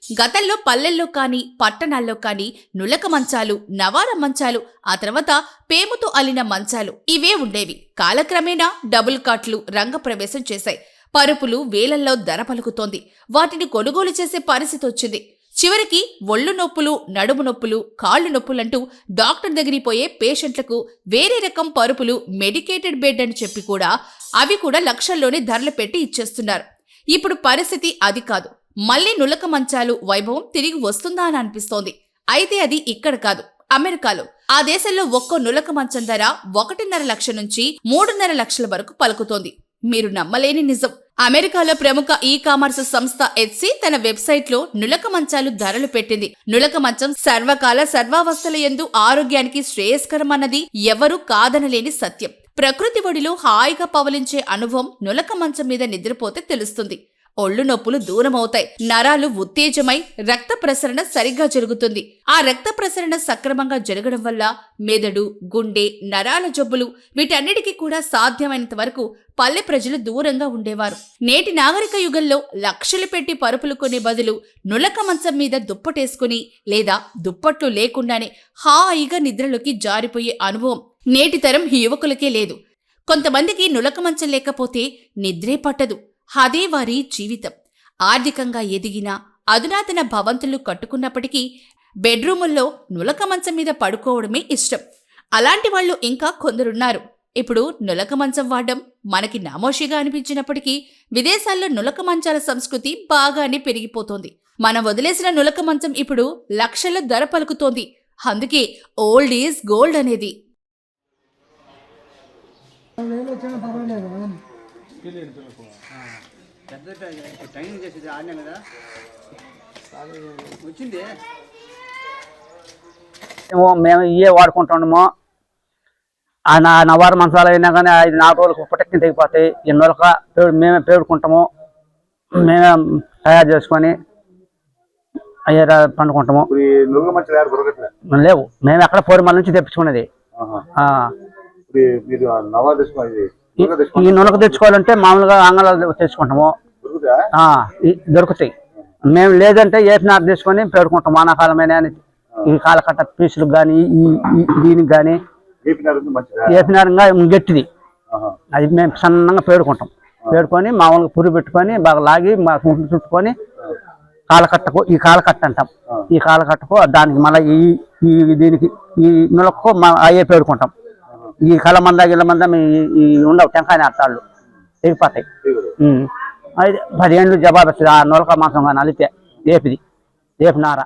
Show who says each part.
Speaker 1: గతంలో పల్లెల్లో కానీ పట్టణాల్లో కానీ నులక మంచాలు, నవార మంచాలు, ఆ తర్వాత పేముతో అల్లిన మంచాలు ఇవే ఉండేవి. కాలక్రమేణా డబుల్ కాట్లు రంగప్రవేశం చేశాయి. పరుపులు వేలల్లో ధర పలుకుతోంది. వాటిని కొనుగోలు చేసే పరిస్థితి వచ్చింది. చివరికి ఒళ్ళు నొప్పులు, నడుము నొప్పులు, కాళ్లు నొప్పులంటూ డాక్టర్ దగ్గరికి పోయే పేషెంట్లకు వేరే రకం పరుపులు, మెడికేటెడ్ బెడ్ అని చెప్పి కూడా అవి కూడా లక్షల్లోనే ధరలు పెట్టి ఇచ్చేస్తున్నారు. ఇప్పుడు పరిస్థితి అది కాదు. మళ్లీ నులక మంచాలు వైభవం తిరిగి వస్తుందా అని అనిపిస్తోంది. అయితే అది ఇక్కడ కాదు, అమెరికాలో. ఆ దేశంలో ఒక్కో నులక మంచం ధర 1.5 లక్షల నుంచి 3.5 లక్షల వరకు పలుకుతోంది. మీరు నమ్మలేని నిజం. అమెరికాలో ప్రముఖ ఈ-కామర్స్ సంస్థ ఎట్సీ తన వెబ్సైట్ లో నులక మంచాలు ధరలు పెట్టింది. నులక మంచం సర్వకాల సర్వావస్థల యందు ఆరోగ్యానికి శ్రేయస్కరం అన్నది ఎవరూ కాదనలేని సత్యం. ప్రకృతి ఒడిలో హాయిగా పవలించే అనుభవం నులక మంచం మీద నిద్రపోతే తెలుస్తుంది. ఒళ్ళు నొప్పులు దూరమవుతాయి. నరాలు ఉత్తేజమై రక్త ప్రసరణ సరిగ్గా జరుగుతుంది. ఆ రక్త ప్రసరణ సక్రమంగా జరగడం వల్ల మెదడు, గుండె, నరాల జబ్బులు వీటన్నిటికీ కూడా సాధ్యమైనంత వరకు పల్లె ప్రజలు దూరంగా ఉండేవారు. నేటి నాగరిక యుగంలో లక్షలు పెట్టి పరుపులు కొనే బదులు నులక మంచం మీద దుప్పటేసుకుని లేదా దుప్పట్లు లేకుండానే హాయిగా నిద్రలోకి జారిపోయే అనుభవం నేటి తరం యువకులకే లేదు. కొంతమందికి నులక మంచం లేకపోతే నిద్రే పట్టదు. అదే వారి జీవితం. ఆర్థికంగా ఎదిగిన అధునాతన భవంతులు కట్టుకున్నప్పటికీ బెడ్రూముల్లో నులక మంచం మీద పడుకోవడమే ఇష్టం. అలాంటి వాళ్ళు ఇంకా కొందరున్నారు. ఇప్పుడు నులక మంచం వాడడం మనకి నామోషిగా అనిపించినప్పటికీ విదేశాల్లో నులక మంచాల సంస్కృతి బాగానే పెరిగిపోతోంది. మనం వదిలేసిన నులక మంచం ఇప్పుడు లక్షల ధర పలుకుతోంది. అందుకే ఓల్డ్ ఈజ్ గోల్డ్ అనేది.
Speaker 2: మేము ఇవే వాడుకుంటున్నాము. నవారు మంచాలు అయినా కానీ 5-4 రోజులకు పుట్టక్కి తెగిపోతాయి. ఈ నులక మేమే పేడుకుంటాము, మేమే తయారు చేసుకొని అయ్యే పండుకుంటాము. లేవు, మేము ఎక్కడ పోరిమల నుంచి తెప్పించుకునేది. ఈ నులక తెచ్చుకోవాలంటే మామూలుగా అంగళాలు తెచ్చుకుంటాము, దొరుకుతాయి. మేము లేదంటే ఏపినారు తీసుకొని పేడుకుంటాం. వానాకాలమైన ఈ కాలకట్ట పీసులకు కానీ దీనికి కానీ ఏపినారంగా గట్టిది అది మేము సన్నంగా పేడుకుంటాం. పేడుకొని మామూలుగా పురి పెట్టుకొని బాగా లాగి చుట్టుకొని కాలకట్టకు, ఈ కాలకట్ట అంటాం, ఈ కాలకట్టకు దానికి మళ్ళీ ఈ దీనికి ఈ నులకు అయ్యే పేడుకుంటాం. ఈ కలమంద గిల్లమంద ఈ ఉండవు, టెంకాయ అర్థాలు తెగిపోతాయి. 10 ఏళ్ళు జవాబు వస్తుంది ఆ నులక మాంసం కానీ అలితే ఏపినార.